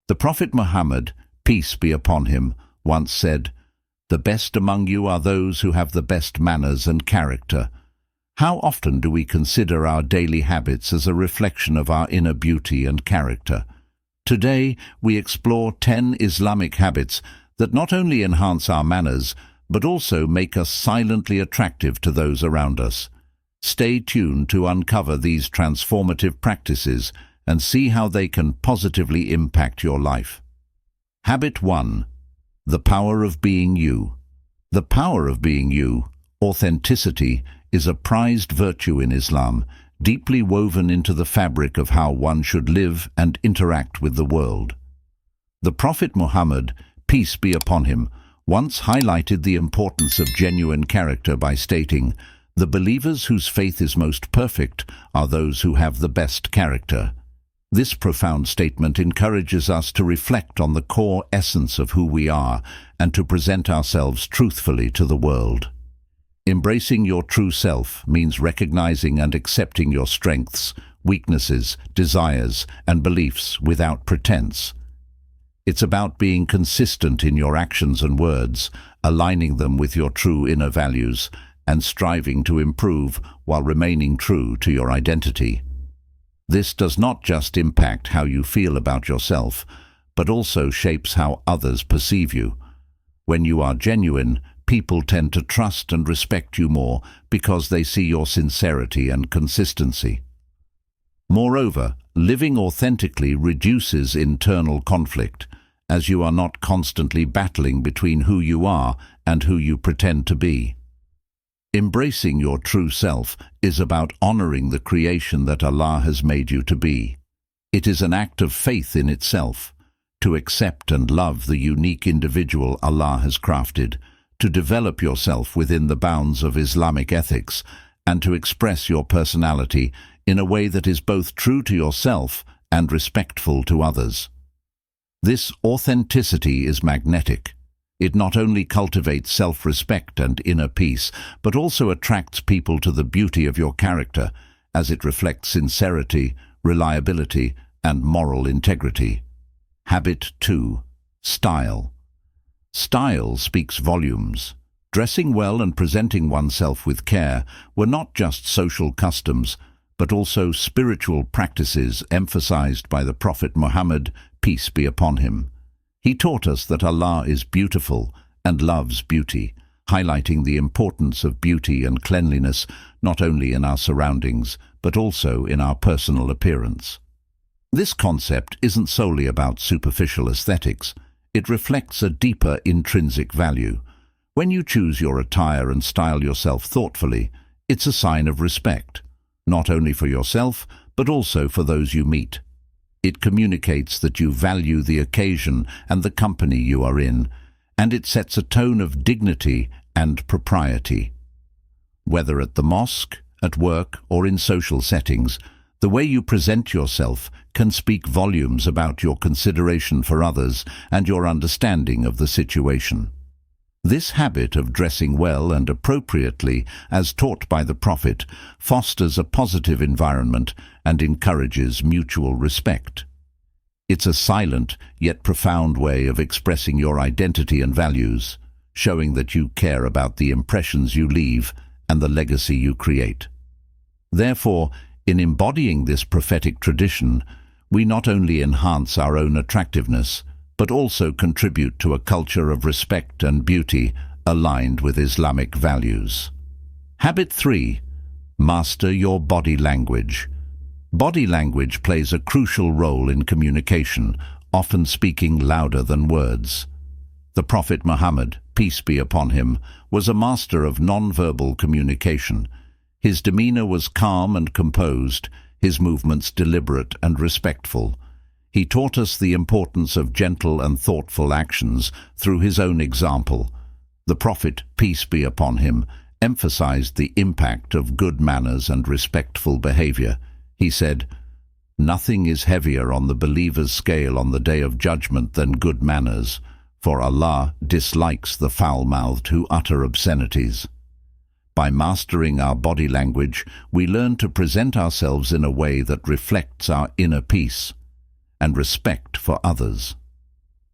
The Prophet Muhammad, peace be upon him, once said, "The best among you are those who have the best manners and character." How often do we consider our daily habits as a reflection of our inner beauty and character? Today, we explore 10 Islamic habits that not only enhance our manners, but also make us silently attractive to those around us. Stay tuned to uncover these transformative practices and see how they can positively impact your life. Habit 1. The power of being you. The power of being you, authenticity, is a prized virtue in Islam, deeply woven into the fabric of how one should live and interact with the world. The Prophet Muhammad, peace be upon him, once highlighted the importance of genuine character by stating, "The believers whose faith is most perfect are those who have the best character." This profound statement encourages us to reflect on the core essence of who we are and to present ourselves truthfully to the world. Embracing your true self means recognizing and accepting your strengths, weaknesses, desires, and beliefs without pretense. It's about being consistent in your actions and words, aligning them with your true inner values, and striving to improve while remaining true to your identity. This does not just impact how you feel about yourself, but also shapes how others perceive you. When you are genuine, people tend to trust and respect you more because they see your sincerity and consistency. Moreover, living authentically reduces internal conflict, as you are not constantly battling between who you are and who you pretend to be. Embracing your true self is about honoring the creation that Allah has made you to be. It is an act of faith in itself, to accept and love the unique individual Allah has crafted, to develop yourself within the bounds of Islamic ethics, and to express your personality in a way that is both true to yourself and respectful to others. This authenticity is magnetic. It not only cultivates self-respect and inner peace, but also attracts people to the beauty of your character, as it reflects sincerity, reliability, and moral integrity. Habit 2. Style. Style speaks volumes. Dressing well and presenting oneself with care were not just social customs, but also spiritual practices emphasized by the Prophet Muhammad, peace be upon him. He taught us that Allah is beautiful and loves beauty, highlighting the importance of beauty and cleanliness not only in our surroundings, but also in our personal appearance. This concept isn't solely about superficial aesthetics. It reflects a deeper intrinsic value. When you choose your attire and style yourself thoughtfully, it's a sign of respect, not only for yourself, but also for those you meet. It communicates that you value the occasion and the company you are in, and it sets a tone of dignity and propriety. Whether at the mosque, at work, or in social settings, the way you present yourself can speak volumes about your consideration for others and your understanding of the situation. This habit of dressing well and appropriately, as taught by the Prophet, fosters a positive environment and encourages mutual respect. It's a silent yet profound way of expressing your identity and values, showing that you care about the impressions you leave and the legacy you create. Therefore, in embodying this prophetic tradition, we not only enhance our own attractiveness, but also contribute to a culture of respect and beauty aligned with Islamic values. Habit 3. Master your body language. Body language plays a crucial role in communication, often speaking louder than words. The Prophet Muhammad, peace be upon him, was a master of non-verbal communication. His demeanor was calm and composed, his movements deliberate and respectful. He taught us the importance of gentle and thoughtful actions through his own example. The Prophet, peace be upon him, emphasized the impact of good manners and respectful behavior. He said, "Nothing is heavier on the believer's scale on the day of judgment than good manners, for Allah dislikes the foul-mouthed who utter obscenities." By mastering our body language, we learn to present ourselves in a way that reflects our inner peace. and respect for others.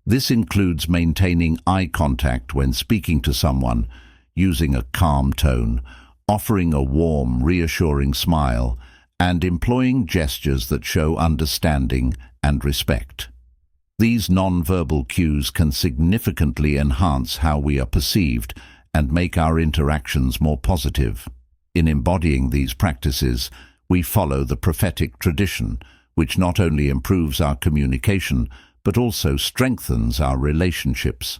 This includes maintaining eye contact when speaking to someone, using a calm tone, offering a warm, reassuring smile, and employing gestures that show understanding and respect. These non-verbal cues can significantly enhance how we are perceived and make our interactions more positive. In embodying these practices, we follow the prophetic tradition, which not only improves our communication, but also strengthens our relationships.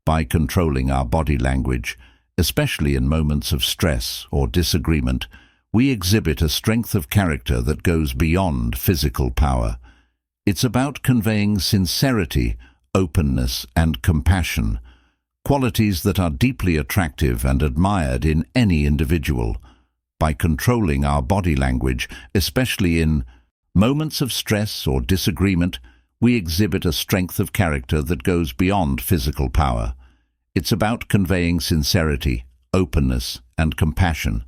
By controlling our body language, especially in moments of stress or disagreement, we exhibit a strength of character that goes beyond physical power. It's about conveying sincerity, openness, and compassion, qualities that are deeply attractive and admired in any individual. By controlling our body language, especially in moments of stress or disagreement, we exhibit a strength of character that goes beyond physical power. It's about conveying sincerity, openness, and compassion,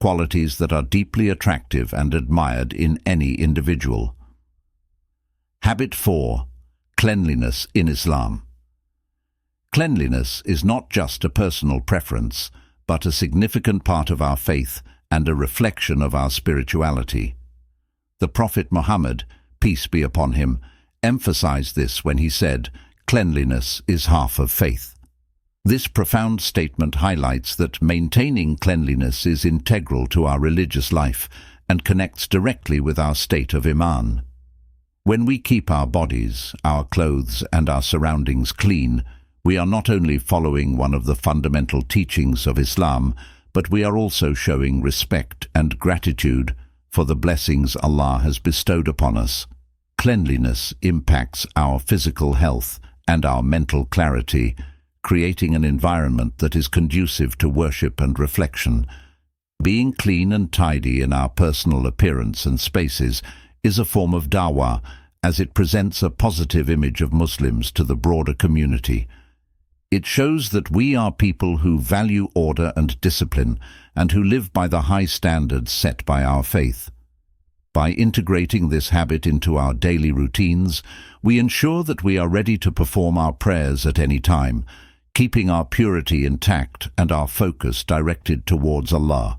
qualities that are deeply attractive and admired in any individual. Habit 4. Cleanliness in Islam. Cleanliness is not just a personal preference, but a significant part of our faith and a reflection of our spirituality. The Prophet Muhammad, peace be upon him, emphasized this when he said, "Cleanliness is half of faith." This profound statement highlights that maintaining cleanliness is integral to our religious life and connects directly with our state of iman. When we keep our bodies, our clothes, and our surroundings clean, we are not only following one of the fundamental teachings of Islam, but we are also showing respect and gratitude for the blessings Allah has bestowed upon us. Cleanliness impacts our physical health and our mental clarity, creating an environment that is conducive to worship and reflection. Being clean and tidy in our personal appearance and spaces is a form of dawah, as it presents a positive image of Muslims to the broader community. It shows that we are people who value order and discipline and who live by the high standards set by our faith. By integrating this habit into our daily routines, we ensure that we are ready to perform our prayers at any time, keeping our purity intact and our focus directed towards Allah.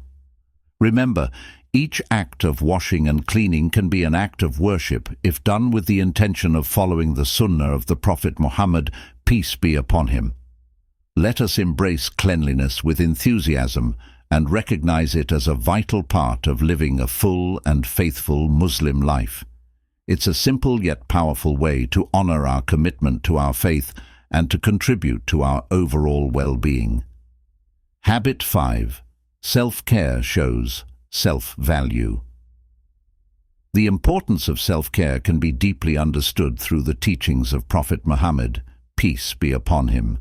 Remember, each act of washing and cleaning can be an act of worship if done with the intention of following the Sunnah of the Prophet Muhammad, peace be upon him. Let us embrace cleanliness with enthusiasm and recognize it as a vital part of living a full and faithful Muslim life. It's a simple yet powerful way to honor our commitment to our faith and to contribute to our overall well-being. Habit 5. Self-care shows self-value. The importance of self-care can be deeply understood through the teachings of Prophet Muhammad, peace be upon him.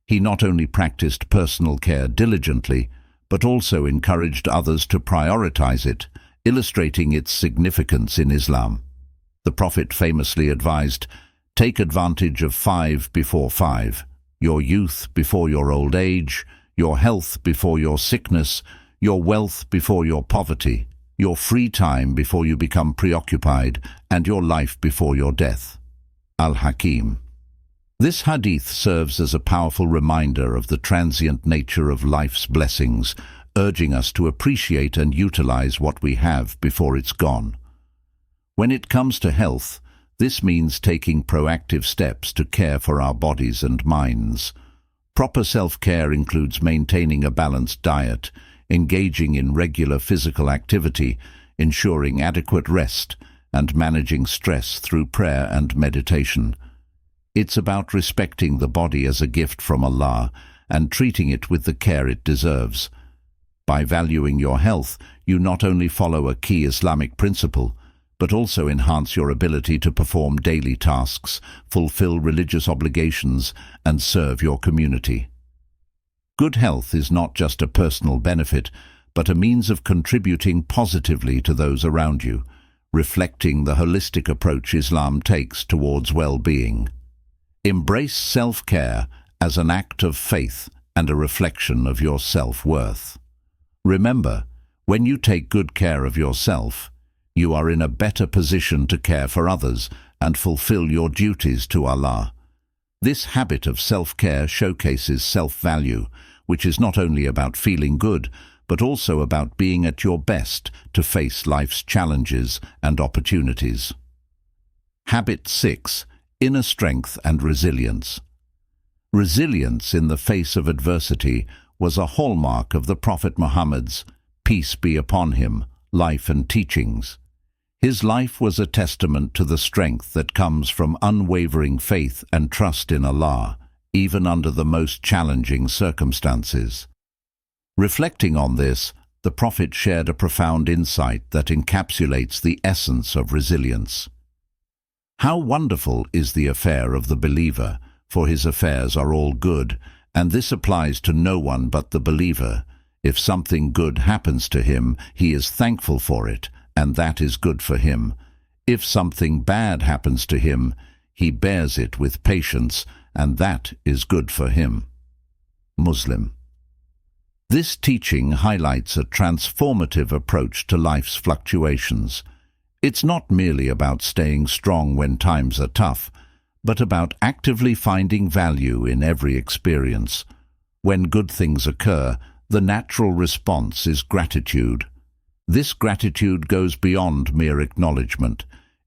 He not only practiced personal care diligently, but also encouraged others to prioritize it, illustrating its significance in Islam. The Prophet famously advised, "Take advantage of 5 before 5, your youth before your old age, your health before your sickness, your wealth before your poverty, your free time before you become preoccupied, and your life before your death." Al-Hakim. This hadith serves as a powerful reminder of the transient nature of life's blessings, urging us to appreciate and utilize what we have before it's gone. When it comes to health, this means taking proactive steps to care for our bodies and minds. Proper self-care includes maintaining a balanced diet, engaging in regular physical activity, ensuring adequate rest, and managing stress through prayer and meditation. It's about respecting the body as a gift from Allah and treating it with the care it deserves. By valuing your health, you not only follow a key Islamic principle, but also enhance your ability to perform daily tasks, fulfill religious obligations, and serve your community. Good health is not just a personal benefit, but a means of contributing positively to those around you, reflecting the holistic approach Islam takes towards well-being. Embrace self-care as an act of faith and a reflection of your self-worth. Remember, when you take good care of yourself, you are in a better position to care for others and fulfill your duties to Allah. This habit of self-care showcases self-value, which is not only about feeling good, but also about being at your best to face life's challenges and opportunities. Habit 6. Inner strength and resilience. Resilience in the face of adversity was a hallmark of the Prophet Muhammad's, peace be upon him, life and teachings. His life was a testament to the strength that comes from unwavering faith and trust in Allah, even under the most challenging circumstances. Reflecting on this, the Prophet shared a profound insight that encapsulates the essence of resilience. How wonderful is the affair of the believer, for his affairs are all good, and this applies to no one but the believer. If something good happens to him, he is thankful for it, and that is good for him. If something bad happens to him, he bears it with patience, and that is good for him. Muslim. This teaching highlights a transformative approach to life's fluctuations. It's not merely about staying strong when times are tough, but about actively finding value in every experience. When good things occur, the natural response is gratitude. This gratitude goes beyond mere acknowledgement.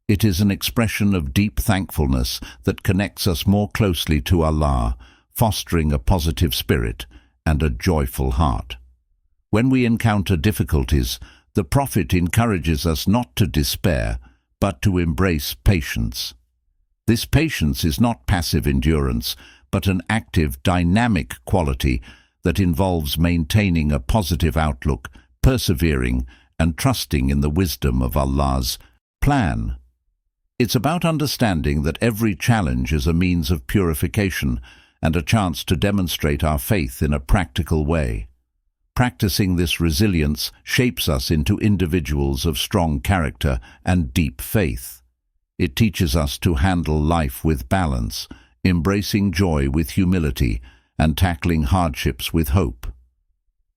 It is an expression of deep thankfulness that connects us more closely to Allah, fostering a positive spirit and a joyful heart. When we encounter difficulties, the Prophet encourages us not to despair, but to embrace patience. This patience is not passive endurance, but an active, dynamic quality that involves maintaining a positive outlook, persevering, and trusting in the wisdom of Allah's plan. It's about understanding that every challenge is a means of purification and a chance to demonstrate our faith in a practical way. Practicing this resilience shapes us into individuals of strong character and deep faith. It teaches us to handle life with balance, embracing joy with humility, and tackling hardships with hope.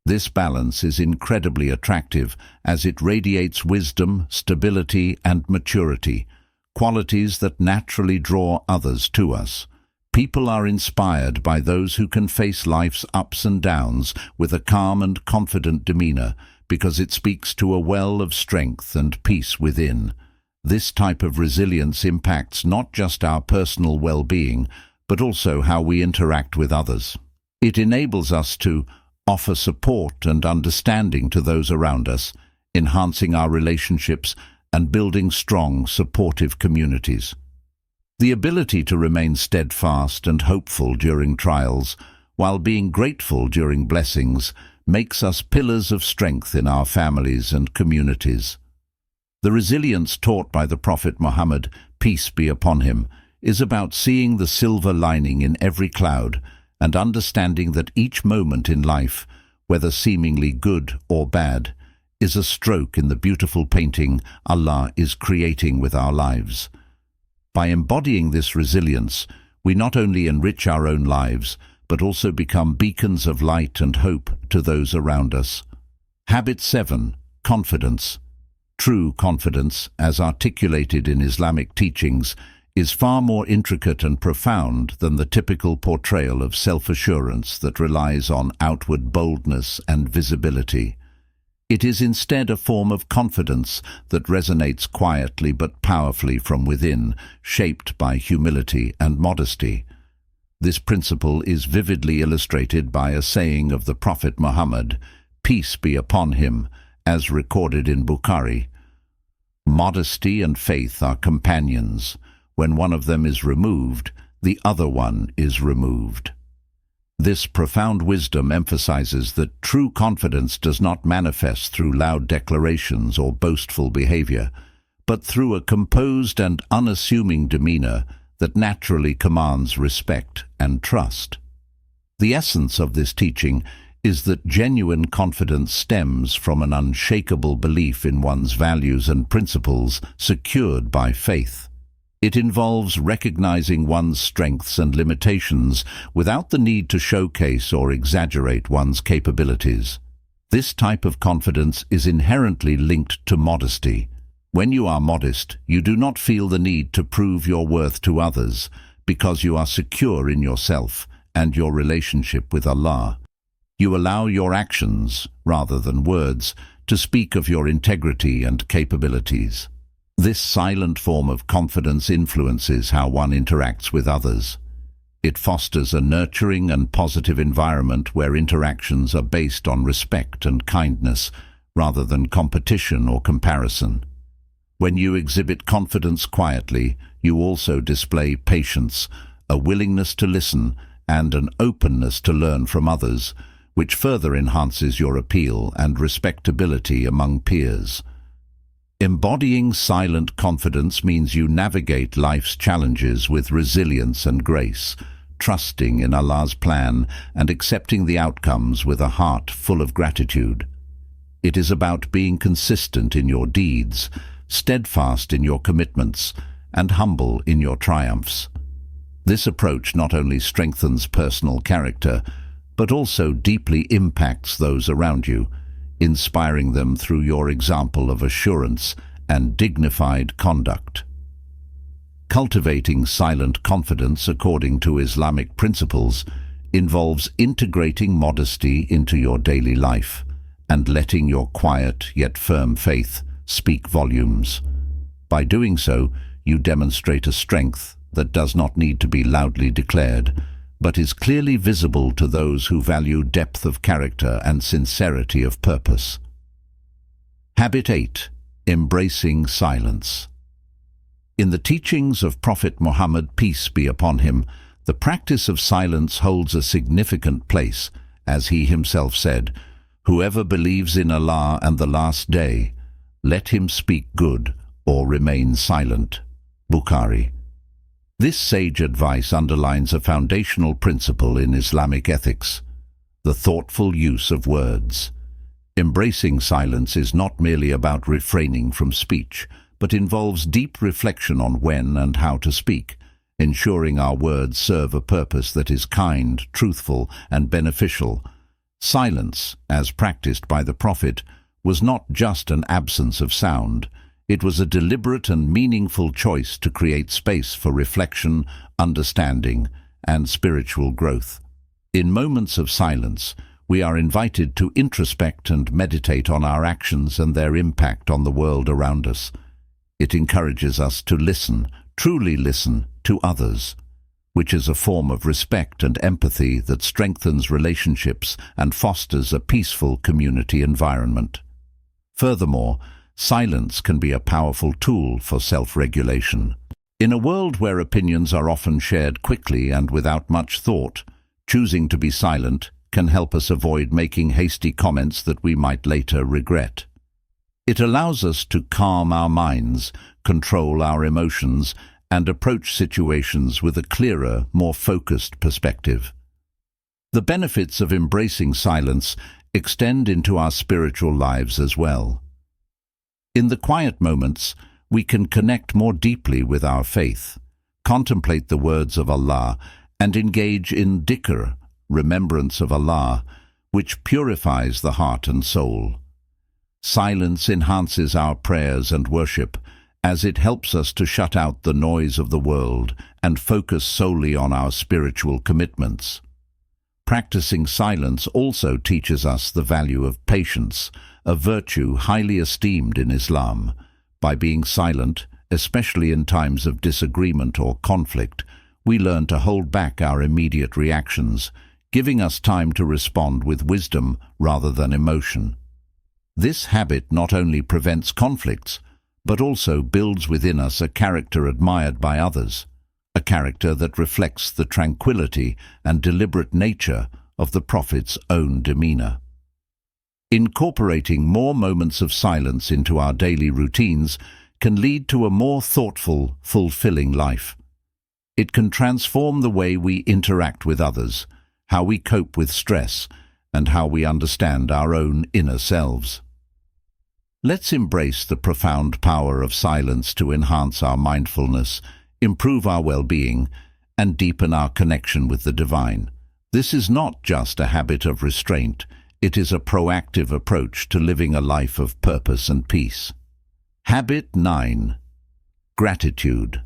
This balance is incredibly attractive as it radiates wisdom, stability, and maturity, qualities that naturally draw others to us. People are inspired by those who can face life's ups and downs with a calm and confident demeanor, because it speaks to a well of strength and peace within. This type of resilience impacts not just our personal well-being, but also how we interact with others. It enables us to offer support and understanding to those around us, enhancing our relationships and building strong, supportive communities. The ability to remain steadfast and hopeful during trials, while being grateful during blessings, makes us pillars of strength in our families and communities. The resilience taught by the Prophet Muhammad, peace be upon him, is about seeing the silver lining in every cloud and understanding that each moment in life, whether seemingly good or bad, is a stroke in the beautiful painting Allah is creating with our lives. By embodying this resilience, we not only enrich our own lives, but also become beacons of light and hope to those around us. Habit 7. Confidence. True confidence, as articulated in Islamic teachings, is far more intricate and profound than the typical portrayal of self-assurance that relies on outward boldness and visibility. It is instead a form of confidence that resonates quietly but powerfully from within, shaped by humility and modesty. This principle is vividly illustrated by a saying of the Prophet Muhammad, peace be upon him, as recorded in Bukhari. Modesty and faith are companions. When one of them is removed, the other one is removed. This profound wisdom emphasizes that true confidence does not manifest through loud declarations or boastful behavior, but through a composed and unassuming demeanor that naturally commands respect and trust. The essence of this teaching is that genuine confidence stems from an unshakable belief in one's values and principles secured by faith. It involves recognizing one's strengths and limitations without the need to showcase or exaggerate one's capabilities. This type of confidence is inherently linked to modesty. When you are modest, you do not feel the need to prove your worth to others because you are secure in yourself and your relationship with Allah. You allow your actions, rather than words, to speak of your integrity and capabilities. This silent form of confidence influences how one interacts with others. It fosters a nurturing and positive environment where interactions are based on respect and kindness, rather than competition or comparison. When you exhibit confidence quietly, you also display patience, a willingness to listen, and an openness to learn from others, which further enhances your appeal and respectability among peers. Embodying silent confidence means you navigate life's challenges with resilience and grace, trusting in Allah's plan and accepting the outcomes with a heart full of gratitude. It is about being consistent in your deeds, steadfast in your commitments, and humble in your triumphs. This approach not only strengthens personal character, but also deeply impacts those around you, inspiring them through your example of assurance and dignified conduct. Cultivating silent confidence according to Islamic principles involves integrating modesty into your daily life and letting your quiet yet firm faith speak volumes. By doing so, you demonstrate a strength that does not need to be loudly declared, but is clearly visible to those who value depth of character and sincerity of purpose. Habit 8. Embracing silence. In the teachings of Prophet Muhammad, peace be upon him, the practice of silence holds a significant place, as he himself said, "Whoever believes in Allah and the Last Day, let him speak good or remain silent." Bukhari. This sage advice underlines a foundational principle in Islamic ethics: the thoughtful use of words. Embracing silence is not merely about refraining from speech, but involves deep reflection on when and how to speak, ensuring our words serve a purpose that is kind, truthful, and beneficial. Silence, as practiced by the Prophet, was not just an absence of sound. It was a deliberate and meaningful choice to create space for reflection, understanding, and spiritual growth. In moments of silence, we are invited to introspect and meditate on our actions and their impact on the world around us. It encourages us to listen, truly listen, to others, which is a form of respect and empathy that strengthens relationships and fosters a peaceful community environment. Furthermore, silence can be a powerful tool for self-regulation. In a world where opinions are often shared quickly and without much thought, choosing to be silent can help us avoid making hasty comments that we might later regret. It allows us to calm our minds, control our emotions, and approach situations with a clearer, more focused perspective. The benefits of embracing silence extend into our spiritual lives as well. In the quiet moments, we can connect more deeply with our faith, contemplate the words of Allah, and engage in dhikr, remembrance of Allah, which purifies the heart and soul. Silence enhances our prayers and worship, as it helps us to shut out the noise of the world and focus solely on our spiritual commitments. Practicing silence also teaches us the value of patience, a virtue highly esteemed in Islam. By being silent, especially in times of disagreement or conflict, we learn to hold back our immediate reactions, giving us time to respond with wisdom rather than emotion. This habit not only prevents conflicts, but also builds within us a character admired by others, a character that reflects the tranquility and deliberate nature of the Prophet's own demeanor. Incorporating more moments of silence into our daily routines can lead to a more thoughtful, fulfilling life. It can transform the way we interact with others, how we cope with stress, and how we understand our own inner selves. Let's embrace the profound power of silence to enhance our mindfulness, improve our well-being, and deepen our connection with the divine. This is not just a habit of restraint, it is a proactive approach to living a life of purpose and peace. Habit 9. Gratitude.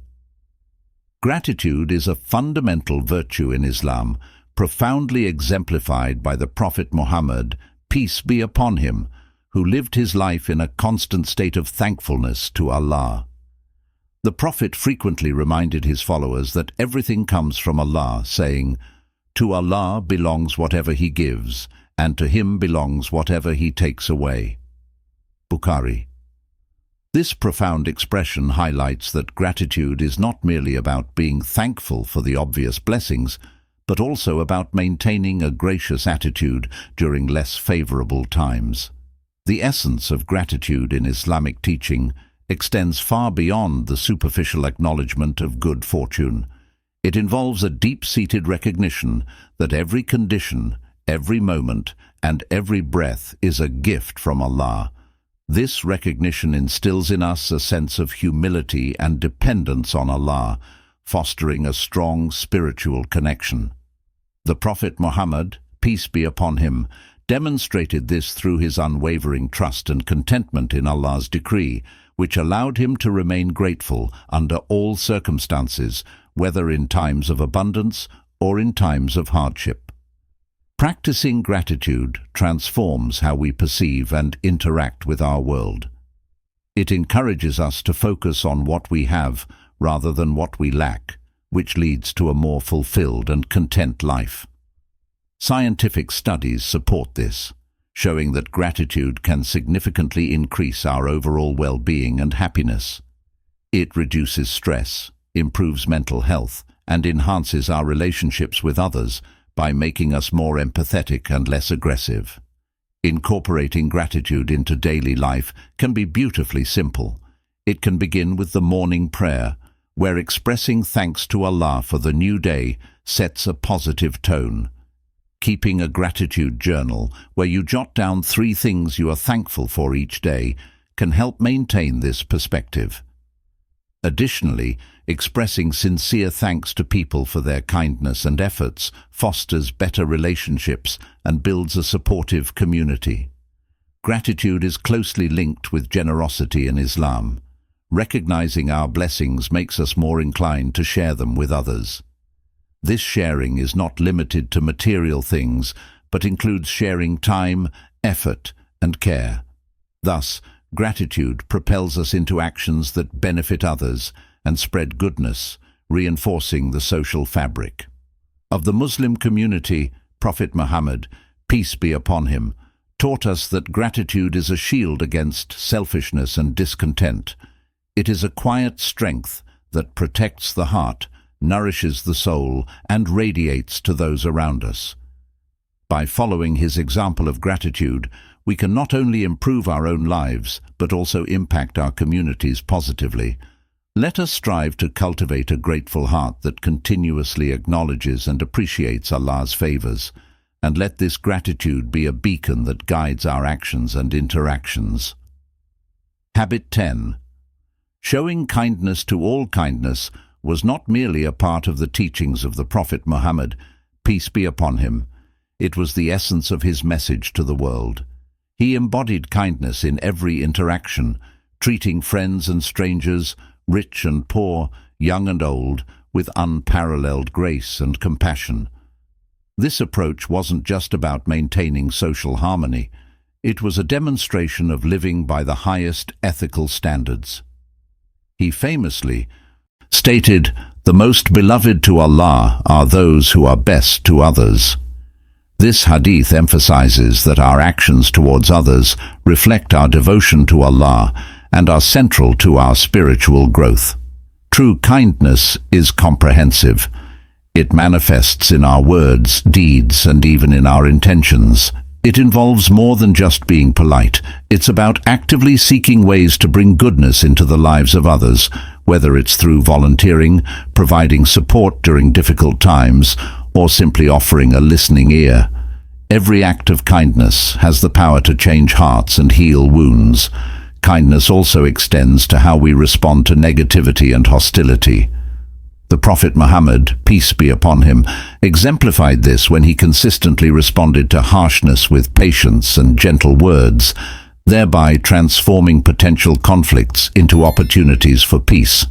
Gratitude is a fundamental virtue in Islam, profoundly exemplified by the Prophet Muhammad, peace be upon him, who lived his life in a constant state of thankfulness to Allah. The Prophet frequently reminded his followers that everything comes from Allah, saying, "To Allah belongs whatever He gives, and to Him belongs whatever He takes away." Bukhari. This profound expression highlights that gratitude is not merely about being thankful for the obvious blessings, but also about maintaining a gracious attitude during less favorable times. The essence of gratitude in Islamic teaching extends far beyond the superficial acknowledgement of good fortune. It involves a deep-seated recognition that every condition, every moment, and every breath is a gift from Allah. This recognition instills in us a sense of humility and dependence on Allah, fostering a strong spiritual connection. The Prophet Muhammad, peace be upon him, demonstrated this through his unwavering trust and contentment in Allah's decree, which allowed him to remain grateful under all circumstances, whether in times of abundance or in times of hardship. Practicing gratitude transforms how we perceive and interact with our world. It encourages us to focus on what we have rather than what we lack, which leads to a more fulfilled and content life. Scientific studies support this, showing that gratitude can significantly increase our overall well-being and happiness. It reduces stress, improves mental health, and enhances our relationships with others by making us more empathetic and less aggressive. Incorporating gratitude into daily life can be beautifully simple. It can begin with the morning prayer, where expressing thanks to Allah for the new day sets a positive tone. Keeping a gratitude journal, where you jot down 3 things you are thankful for each day, can help maintain this perspective. Additionally, expressing sincere thanks to people for their kindness and efforts fosters better relationships and builds a supportive community. Gratitude is closely linked with generosity in Islam. Recognizing our blessings makes us more inclined to share them with others. This sharing is not limited to material things, but includes sharing time, effort, and care. Thus, gratitude propels us into actions that benefit others and spread goodness, reinforcing the social fabric. Of the Muslim community, Prophet Muhammad, peace be upon him, taught us that gratitude is a shield against selfishness and discontent. It is a quiet strength that protects the heart, nourishes the soul, and radiates to those around us. By following his example of gratitude, we can not only improve our own lives, but also impact our communities positively. Let us strive to cultivate a grateful heart that continuously acknowledges and appreciates Allah's favors, and let this gratitude be a beacon that guides our actions and interactions. Habit 10. Showing kindness to all kindness was not merely a part of the teachings of the Prophet Muhammad, peace be upon him. It was the essence of his message to the world. He embodied kindness in every interaction, treating friends and strangers, rich and poor, young and old, with unparalleled grace and compassion. This approach wasn't just about maintaining social harmony. It was a demonstration of living by the highest ethical standards. He famously stated, "The most beloved to Allah are those who are best to others." This hadith emphasizes that our actions towards others reflect our devotion to Allah and are central to our spiritual growth. True kindness is comprehensive. It manifests in our words, deeds, and even in our intentions. It involves more than just being polite. It's about actively seeking ways to bring goodness into the lives of others, whether it's through volunteering, providing support during difficult times, or simply offering a listening ear. Every act of kindness has the power to change hearts and heal wounds. Kindness also extends to how we respond to negativity and hostility. The Prophet Muhammad, peace be upon him, exemplified this when he consistently responded to harshness with patience and gentle words. thereby transforming potential conflicts into opportunities for peace.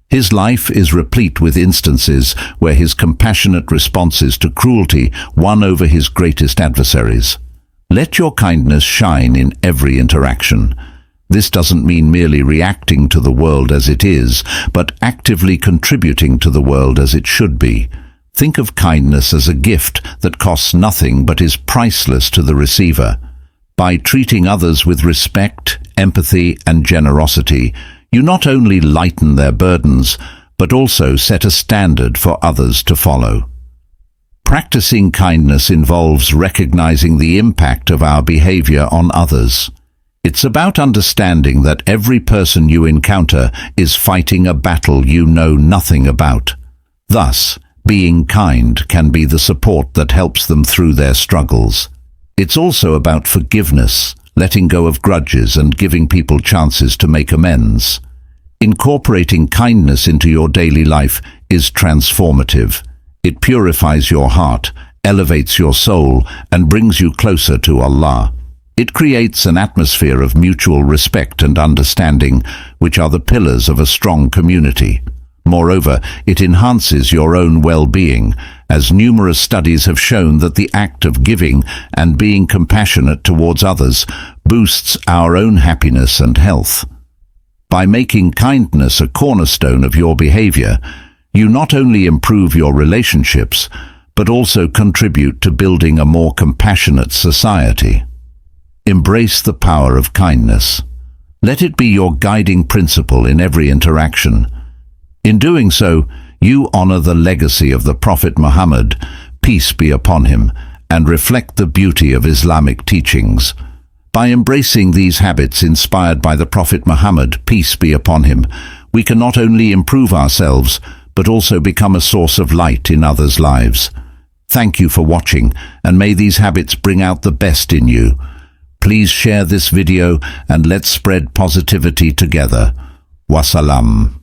His life is replete with instances where his compassionate responses to cruelty won over his greatest adversaries. Let your kindness shine in every interaction. This doesn't mean merely reacting to the world as it is, but actively contributing to the world as it should be. Think of kindness as a gift that costs nothing but is priceless to the receiver. By treating others with respect, empathy, and generosity, you not only lighten their burdens, but also set a standard for others to follow. Practicing kindness involves recognizing the impact of our behavior on others. It's about understanding that every person you encounter is fighting a battle you know nothing about. Thus, being kind can be the support that helps them through their struggles. It's also about forgiveness, letting go of grudges and giving people chances to make amends. Incorporating kindness into your daily life is transformative. It purifies your heart, elevates your soul, and brings you closer to Allah. It creates an atmosphere of mutual respect and understanding, which are the pillars of a strong community. Moreover, it enhances your own well-being, as numerous studies have shown that the act of giving and being compassionate towards others boosts our own happiness and health. By making kindness a cornerstone of your behavior, you not only improve your relationships, but also contribute to building a more compassionate society. Embrace the power of kindness. Let it be your guiding principle in every interaction. In doing so, you honor the legacy of the Prophet Muhammad, peace be upon him, and reflect the beauty of Islamic teachings. By embracing these habits inspired by the Prophet Muhammad, peace be upon him, we can not only improve ourselves, but also become a source of light in others' lives. Thank you for watching, and may these habits bring out the best in you. Please share this video and let's spread positivity together. Wassalam.